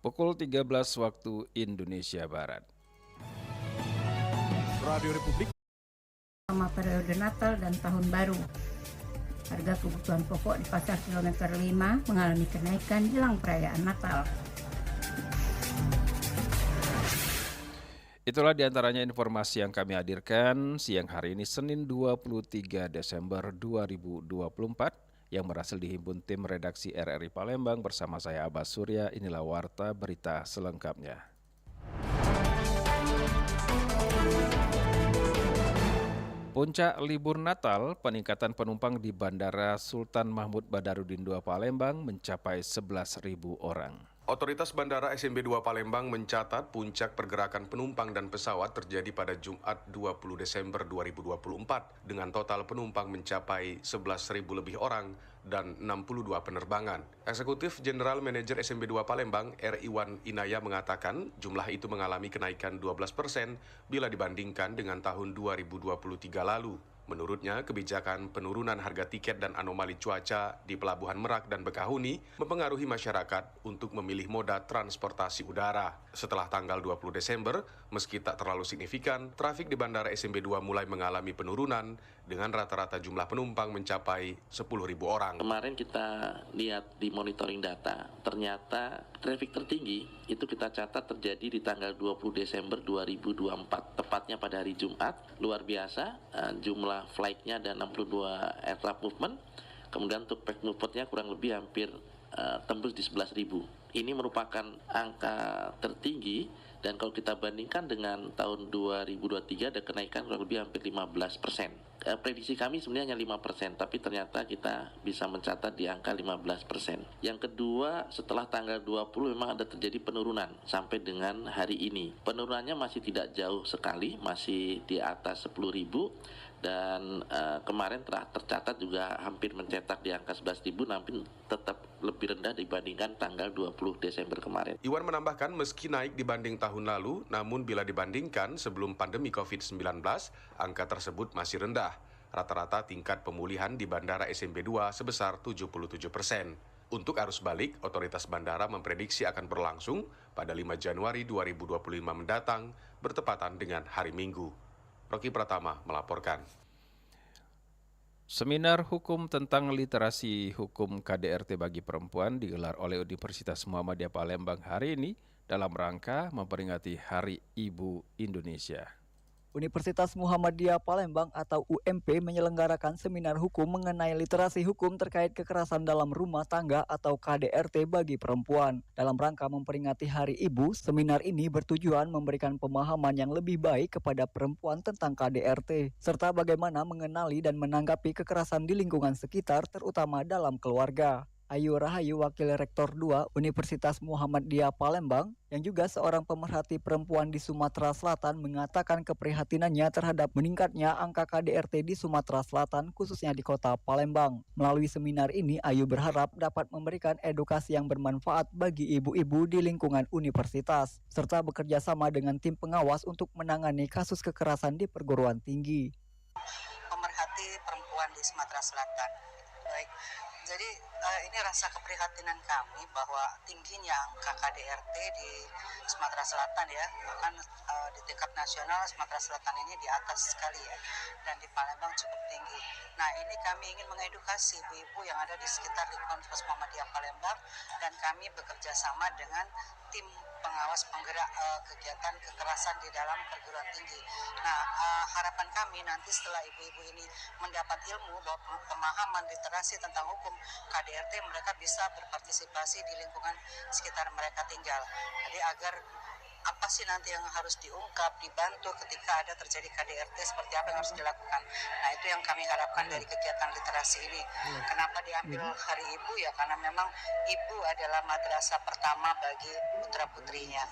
pukul 13 waktu Indonesia Barat. Radio Republik Selama periode Natal dan Tahun Baru, harga kebutuhan pokok di pasar kilometer 5 mengalami kenaikan jelang perayaan Natal. Itulah diantaranya informasi yang kami hadirkan siang hari ini Senin 23 Desember 2024 yang berhasil dihimpun tim redaksi RRI Palembang bersama saya Abbas Surya. Inilah warta berita selengkapnya. Puncak libur Natal, peningkatan penumpang di Bandara Sultan Mahmud Badarudin II Palembang mencapai 11.000 orang. Otoritas Bandara SMB 2 Palembang mencatat puncak pergerakan penumpang dan pesawat terjadi pada Jumat 20 Desember 2024 dengan total penumpang mencapai 11.000 lebih orang dan 62 penerbangan. Eksekutif General Manager SMB 2 Palembang, R. Iwan Inaya mengatakan jumlah itu mengalami kenaikan 12% bila dibandingkan dengan tahun 2023 lalu. Menurutnya, kebijakan penurunan harga tiket dan anomali cuaca di Pelabuhan Merak dan Bekahuni mempengaruhi masyarakat untuk memilih moda transportasi udara. Setelah tanggal 20 Desember, meski tak terlalu signifikan, trafik di Bandara SMB 2 mulai mengalami penurunan dengan rata-rata jumlah penumpang mencapai 10.000 orang. Kemarin kita lihat di monitoring data, ternyata trafik tertinggi itu kita catat terjadi di tanggal 20 Desember 2024, tepatnya pada hari Jumat. Luar biasa, jumlah flight-nya ada 62 aircraft movement, kemudian untuk pack movement-nya kurang lebih hampir tembus di 11.000. Ini merupakan angka tertinggi dan kalau kita bandingkan dengan tahun 2023 ada kenaikan kurang lebih hampir 15%. Prediksi kami sebenarnya hanya 5%, tapi ternyata kita bisa mencatat di angka 15%. Yang kedua, setelah tanggal 20 memang ada terjadi penurunan sampai dengan hari ini. Penurunannya masih tidak jauh sekali, masih di atas 10.000 dan kemarin tercatat juga hampir mencetak di angka 11.000, namun tetap lebih rendah dibandingkan tanggal 20 Desember kemarin. Iwan menambahkan meski naik dibanding tahun lalu, namun bila dibandingkan sebelum pandemi COVID-19, angka tersebut masih rendah. Rata-rata tingkat pemulihan di Bandara SMB 2 sebesar 77%. Untuk arus balik, otoritas bandara memprediksi akan berlangsung pada 5 Januari 2025 mendatang, bertepatan dengan hari Minggu. Rocky Pratama melaporkan. Seminar hukum tentang literasi hukum KDRT bagi perempuan digelar oleh Universitas Muhammadiyah Palembang hari ini dalam rangka memperingati Hari Ibu Indonesia. Universitas Muhammadiyah Palembang atau UMP menyelenggarakan seminar hukum mengenai literasi hukum terkait kekerasan dalam rumah tangga atau KDRT bagi perempuan. Dalam rangka memperingati Hari Ibu, seminar ini bertujuan memberikan pemahaman yang lebih baik kepada perempuan tentang KDRT, serta bagaimana mengenali dan menanggapi kekerasan di lingkungan sekitar, terutama dalam keluarga. Ayu Rahayu, Wakil Rektor 2 Universitas Muhammadiyah Palembang, yang juga seorang pemerhati perempuan di Sumatera Selatan, mengatakan keprihatinannya terhadap meningkatnya angka KDRT di Sumatera Selatan, khususnya di kota Palembang. Melalui seminar ini, Ayu berharap dapat memberikan edukasi yang bermanfaat bagi ibu-ibu di lingkungan universitas, serta bekerja sama dengan tim pengawas untuk menangani kasus kekerasan di perguruan tinggi. Pemerhati perempuan di Sumatera Selatan. Baik. Jadi ini rasa keprihatinan kami bahwa tingginya angka KDRT di Sumatera Selatan ya, bahkan di tingkat nasional Sumatera Selatan ini di atas sekali ya, dan di Palembang cukup tinggi. Nah ini kami ingin mengedukasi ibu-ibu yang ada di sekitar lingkungan Universitas Muhammadiyah Palembang, dan kami bekerja sama dengan tim pengawas penggerak kegiatan kekerasan di dalam perguruan tinggi. Nah, harapan kami nanti setelah ibu-ibu ini mendapat ilmu bahwa pemahaman literasi tentang hukum KDRT, mereka bisa berpartisipasi di lingkungan sekitar mereka tinggal. Jadi agar apa sih nanti yang harus diungkap, dibantu ketika ada terjadi KDRT, seperti apa yang harus dilakukan. Nah itu yang kami harapkan dari kegiatan literasi ini. Kenapa diambil Hari Ibu ya, karena memang ibu adalah madrasah pertama bagi putra-putrinya.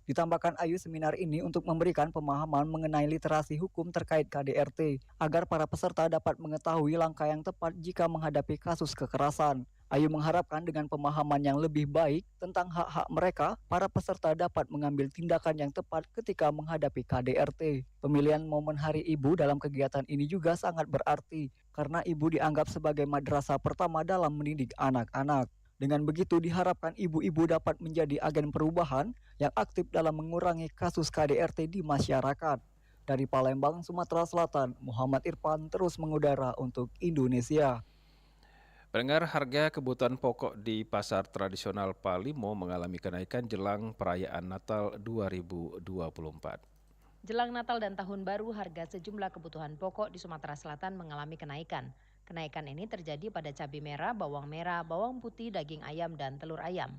Ditambahkan Ayu, seminar ini untuk memberikan pemahaman mengenai literasi hukum terkait KDRT, agar para peserta dapat mengetahui langkah yang tepat jika menghadapi kasus kekerasan. Ayu mengharapkan dengan pemahaman yang lebih baik tentang hak-hak mereka, para peserta dapat mengambil tindakan yang tepat ketika menghadapi KDRT. Pemilihan momen Hari Ibu dalam kegiatan ini juga sangat berarti, karena ibu dianggap sebagai madrasah pertama dalam mendidik anak-anak. Dengan begitu diharapkan ibu-ibu dapat menjadi agen perubahan yang aktif dalam mengurangi kasus KDRT di masyarakat. Dari Palembang, Sumatera Selatan, Muhammad Irfan terus mengudara untuk Indonesia. Pendengar, harga kebutuhan pokok di pasar tradisional Palimo mengalami kenaikan jelang perayaan Natal 2024. Jelang Natal dan Tahun Baru, harga sejumlah kebutuhan pokok di Sumatera Selatan mengalami kenaikan. Kenaikan ini terjadi pada cabai merah, bawang putih, daging ayam, dan telur ayam.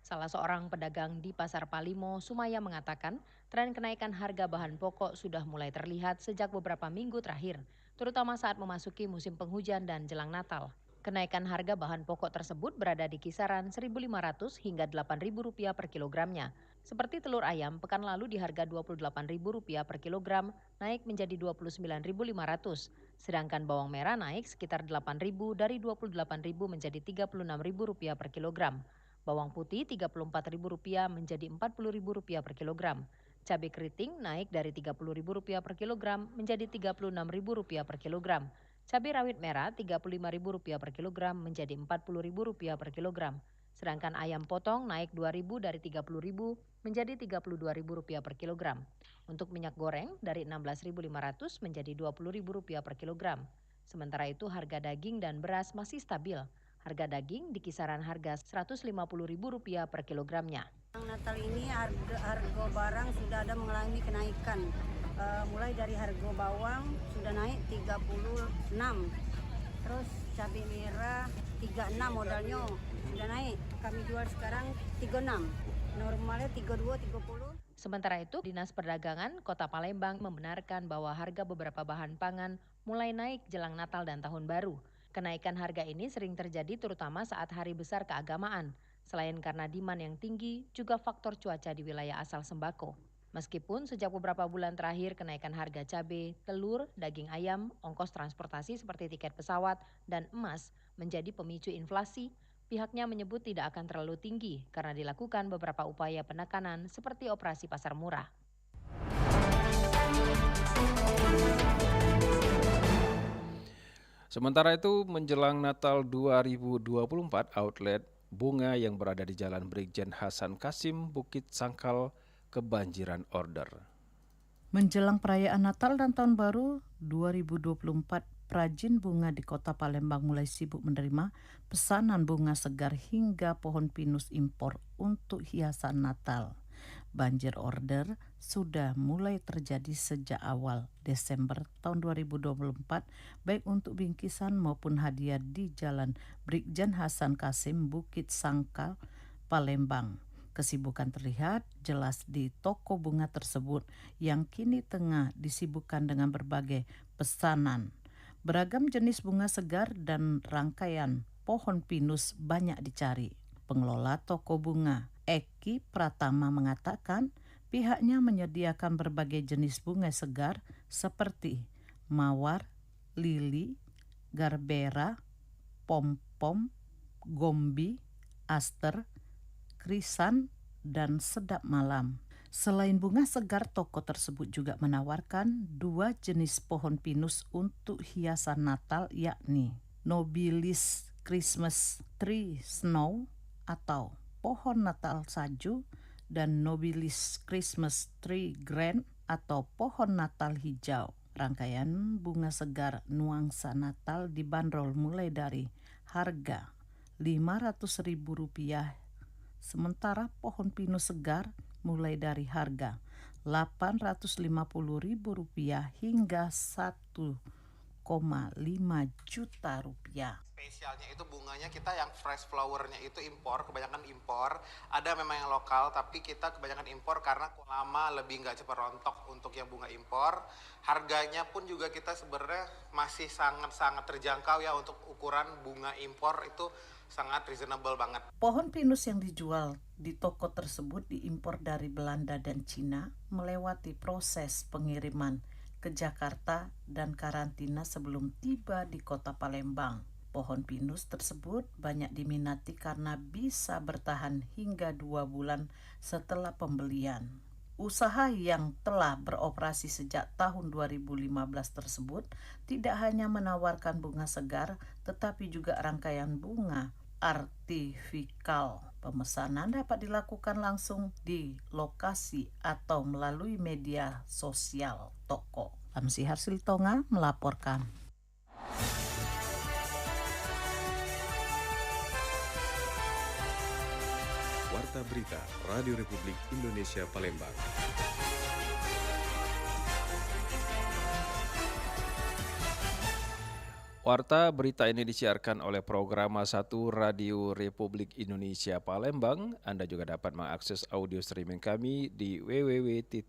Salah seorang pedagang di Pasar Palimo, Sumaya, mengatakan tren kenaikan harga bahan pokok sudah mulai terlihat sejak beberapa minggu terakhir, terutama saat memasuki musim penghujan dan jelang Natal. Kenaikan harga bahan pokok tersebut berada di kisaran Rp1.500 hingga Rp8.000 per kilogramnya. Seperti telur ayam, pekan lalu di harga Rp28.000 per kilogram, naik menjadi Rp29.500. Sedangkan bawang merah naik sekitar Rp8.000 dari Rp28.000 menjadi Rp35.000 per kilogram. Bawang putih Rp34.000 menjadi Rp40.000 per kilogram. Cabai keriting naik dari Rp30.000 per kilogram menjadi Rp36.000 per kilogram. Cabai rawit merah Rp35.000 per kilogram menjadi Rp40.000 per kilogram. Sedangkan ayam potong naik Rp2.000 dari Rp30.000 menjadi Rp32.000 per kilogram. Untuk minyak goreng dari Rp16.500 menjadi Rp20.000 per kilogram. Sementara itu harga daging dan beras masih stabil. Harga daging di kisaran harga Rp150.000 per kilogramnya. Natal ini harga barang sudah ada mengalami kenaikan. Mulai dari harga bawang sudah naik 36. Terus cabai merah 36 modalnya sudah naik. Kami jual sekarang 36. Normalnya 32, 30. Sementara itu, Dinas Perdagangan Kota Palembang membenarkan bahwa harga beberapa bahan pangan mulai naik jelang Natal dan Tahun Baru. Kenaikan harga ini sering terjadi terutama saat hari besar keagamaan. Selain karena demand yang tinggi, juga faktor cuaca di wilayah asal sembako. Meskipun sejak beberapa bulan terakhir kenaikan harga cabai, telur, daging ayam, ongkos transportasi seperti tiket pesawat, dan emas menjadi pemicu inflasi, pihaknya menyebut tidak akan terlalu tinggi karena dilakukan beberapa upaya penekanan seperti operasi pasar murah. Sementara itu, menjelang Natal 2024, outlet bunga yang berada di Jalan Brigjen Hasan Kasim, Bukit Sangkal, kebanjiran order. Menjelang perayaan Natal dan Tahun Baru 2024, perajin bunga di Kota Palembang mulai sibuk menerima pesanan bunga segar hingga pohon pinus impor untuk hiasan Natal. Banjir order sudah mulai terjadi sejak awal Desember tahun 2024, baik untuk bingkisan maupun hadiah di Jalan Brigjen Hasan Kasim, Bukit Sangkal, Palembang. Kesibukan terlihat jelas di toko bunga tersebut yang kini tengah disibukkan dengan berbagai pesanan. Beragam jenis bunga segar dan rangkaian pohon pinus banyak dicari. Pengelola toko bunga Eki Pratama mengatakan pihaknya menyediakan berbagai jenis bunga segar seperti mawar, lili, garbera, pom-pom, gombi, aster, krisan, dan sedap malam. Selain bunga segar, toko tersebut juga menawarkan 2 jenis pohon pinus untuk hiasan Natal, yakni Nobilis Christmas Tree Snow atau pohon Natal salju dan Nobilis Christmas Tree Grand atau pohon Natal hijau. Rangkaian bunga segar nuansa Natal dibanderol mulai dari harga Rp500.000, sementara pohon pinus segar mulai dari harga Rp850.000 hingga Rp1,5 juta. Spesialnya itu bunganya kita yang fresh flowernya itu impor, kebanyakan impor. Ada memang yang lokal, tapi kita kebanyakan impor karena lama lebih nggak cepat rontok untuk yang bunga impor. Harganya pun juga kita sebenarnya masih sangat-sangat terjangkau ya, untuk ukuran bunga impor itu sangat reasonable banget. Pohon pinus yang dijual di toko tersebut diimpor dari Belanda dan Cina, melewati proses pengiriman ke Jakarta dan karantina sebelum tiba di Kota Palembang. Pohon pinus tersebut banyak diminati karena bisa bertahan hingga 2 bulan setelah pembelian. Usaha yang telah beroperasi sejak tahun 2015 tersebut tidak hanya menawarkan bunga segar, tetapi juga rangkaian bunga artifikal. Pemesanan dapat dilakukan langsung di lokasi atau melalui media sosial toko. Lamsi Harsil Tonga melaporkan. Warta Berita Radio Republik Indonesia Palembang. Warta berita ini disiarkan oleh Programa 1 Radio Republik Indonesia Palembang. Anda juga dapat mengakses audio streaming kami di www.rri.co.id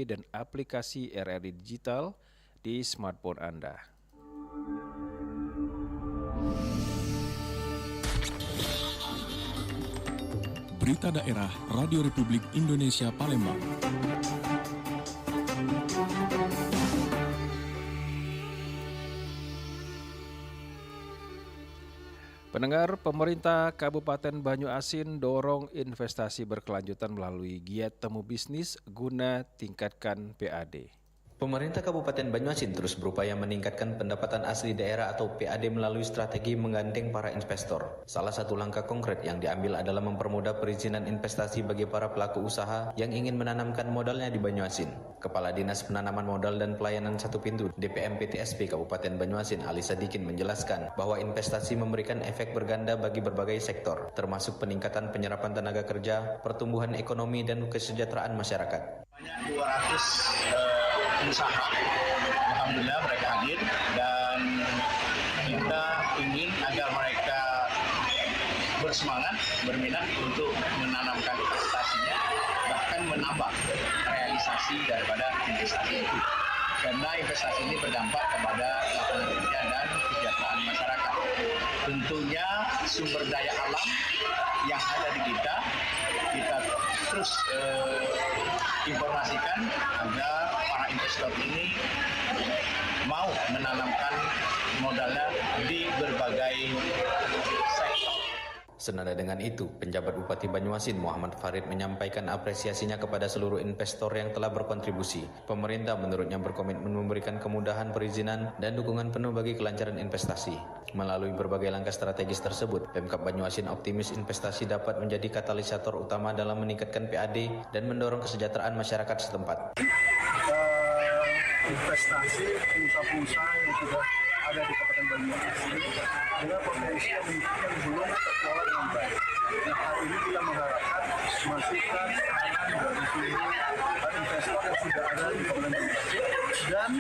dan aplikasi RRI Digital di smartphone Anda. Berita daerah Radio Republik Indonesia Palembang. Pendengar, pemerintah Kabupaten Banyuasin dorong investasi berkelanjutan melalui giat temu bisnis guna tingkatkan PAD. Pemerintah Kabupaten Banyuasin terus berupaya meningkatkan pendapatan asli daerah atau PAD melalui strategi menggandeng para investor. Salah satu langkah konkret yang diambil adalah mempermudah perizinan investasi bagi para pelaku usaha yang ingin menanamkan modalnya di Banyuasin. Kepala Dinas Penanaman Modal dan Pelayanan Satu Pintu DPM PTSP Kabupaten Banyuasin Ali Sadikin menjelaskan bahwa investasi memberikan efek berganda bagi berbagai sektor, termasuk peningkatan penyerapan tenaga kerja, pertumbuhan ekonomi dan kesejahteraan masyarakat. Banyak 200 usaha, alhamdulillah mereka hadir dan kita ingin agar mereka bersemangat, berminat untuk menanamkan investasinya, bahkan menambah realisasi daripada investasi itu. Karena investasi ini berdampak kepada lapangan kerja dan kesejahteraan masyarakat. Tentunya sumber daya alam yang ada di kita terus informasikan agar para investor ini mau menanamkan modalnya di berbagai sektor. Senada dengan itu, penjabat Bupati Banyuasin Muhammad Farid menyampaikan apresiasinya kepada seluruh investor yang telah berkontribusi. Pemerintah menurutnya berkomitmen memberikan kemudahan perizinan dan dukungan penuh bagi kelancaran investasi. Melalui berbagai langkah strategis tersebut, Pemkab Banyuasin optimis investasi dapat menjadi katalisator utama dalam meningkatkan PAD dan mendorong kesejahteraan masyarakat setempat. Investasi pengusaha-pengusaha yang sudah ada di Kabupaten Banyuasin dengan potensi yang belum terkelola dengan baik. Nah, hari ini kita mengharapkan masukan dari seluruh investor yang sudah ada di Kabupaten Banyuasin dan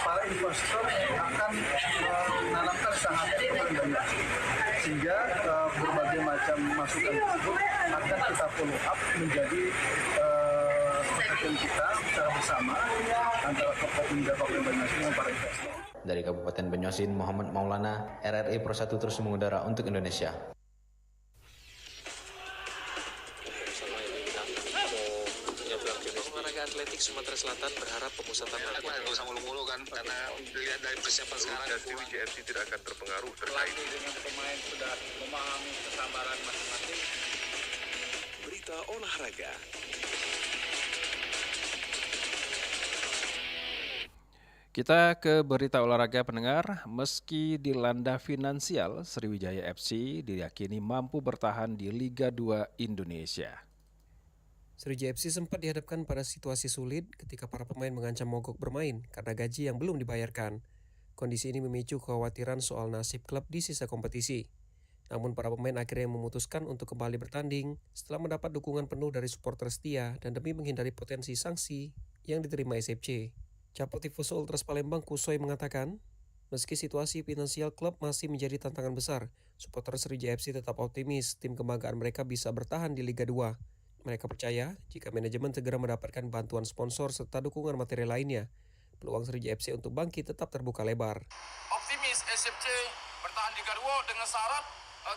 para investor yang akan menanamkan saham di Kabupaten Banyuasin. Sehingga berbagai macam masukan tersebut akan kita follow up menjadi perhatian kita secara bersama antara Kopopimda Kabupaten Banyuasin dan para investor. Dari Kabupaten Banyuasin, Muhammad Maulana, RRI Pro 1 terus mengudara untuk Indonesia. Olahraga atletik Sumatera Selatan berharap pemusatan latihan nggak usah mulu-mulu kan, karena dilihat dari persiapan sekarang WJFC tidak akan terpengaruh terkait dengan pemain sudah memahami kesabaran masing-masing. Berita olahraga. Kita ke berita olahraga pendengar. Meski dilanda finansial, Sriwijaya FC diyakini mampu bertahan di Liga 2 Indonesia. Sriwijaya FC sempat dihadapkan pada situasi sulit ketika para pemain mengancam mogok bermain karena gaji yang belum dibayarkan. Kondisi ini memicu kekhawatiran soal nasib klub di sisa kompetisi. Namun para pemain akhirnya memutuskan untuk kembali bertanding setelah mendapat dukungan penuh dari supporter setia dan demi menghindari potensi sanksi yang diterima SFC. Capo Tifoso Ultras Palembang Kusoi mengatakan, meski situasi finansial klub masih menjadi tantangan besar, supporter Sriwijaya FC tetap optimis tim kebanggaan mereka bisa bertahan di Liga 2. Mereka percaya jika manajemen segera mendapatkan bantuan sponsor serta dukungan materi lainnya, peluang Sriwijaya FC untuk bangkit tetap terbuka lebar. Optimis SFC bertahan di Liga 2 dengan syarat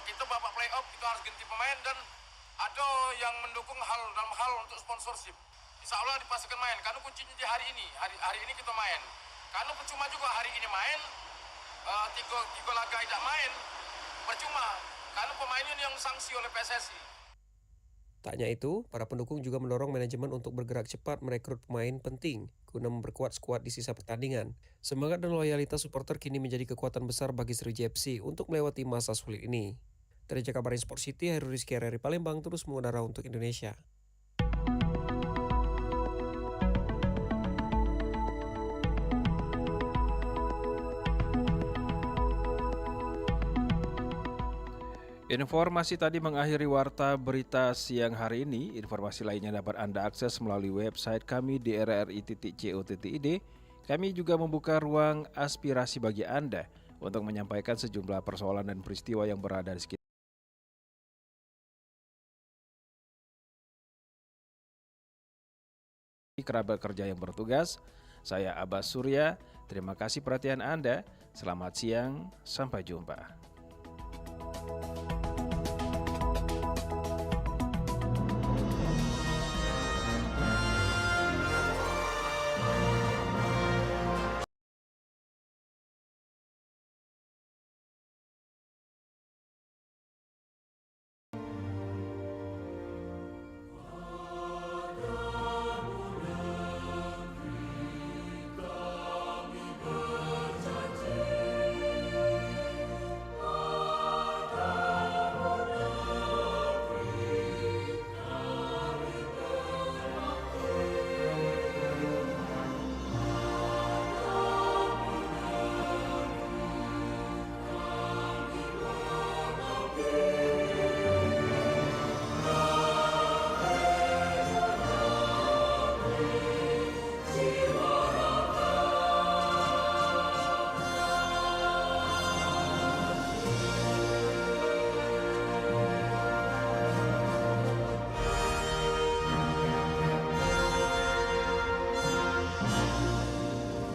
kita babak playoff kita harus ganti pemain dan ada yang mendukung dalam hal untuk sponsorship. Insya Allah dipastikan main, karena kuncinya di hari ini. Hari ini kita main. Karena percuma juga hari ini main, tiga laga tidak main, percuma. Karena pemain ini yang sanksi oleh PSSI. Tak hanya itu, para pendukung juga mendorong manajemen untuk bergerak cepat merekrut pemain penting guna memperkuat skuad di sisa pertandingan. Semangat dan loyalitas supporter kini menjadi kekuatan besar bagi Sriwijaya FC untuk melewati masa sulit ini. Dari Jakabaring Sport City, Hairul Rizky RRI Palembang terus mengudara untuk Indonesia. Informasi tadi mengakhiri warta berita siang hari ini. Informasi lainnya dapat Anda akses melalui website kami di rri.co.id. Kami juga membuka ruang aspirasi bagi Anda untuk menyampaikan sejumlah persoalan dan peristiwa yang berada di sekitar kerabat kerja yang bertugas. Saya Abbas Surya. Terima kasih perhatian Anda. Selamat siang, sampai jumpa.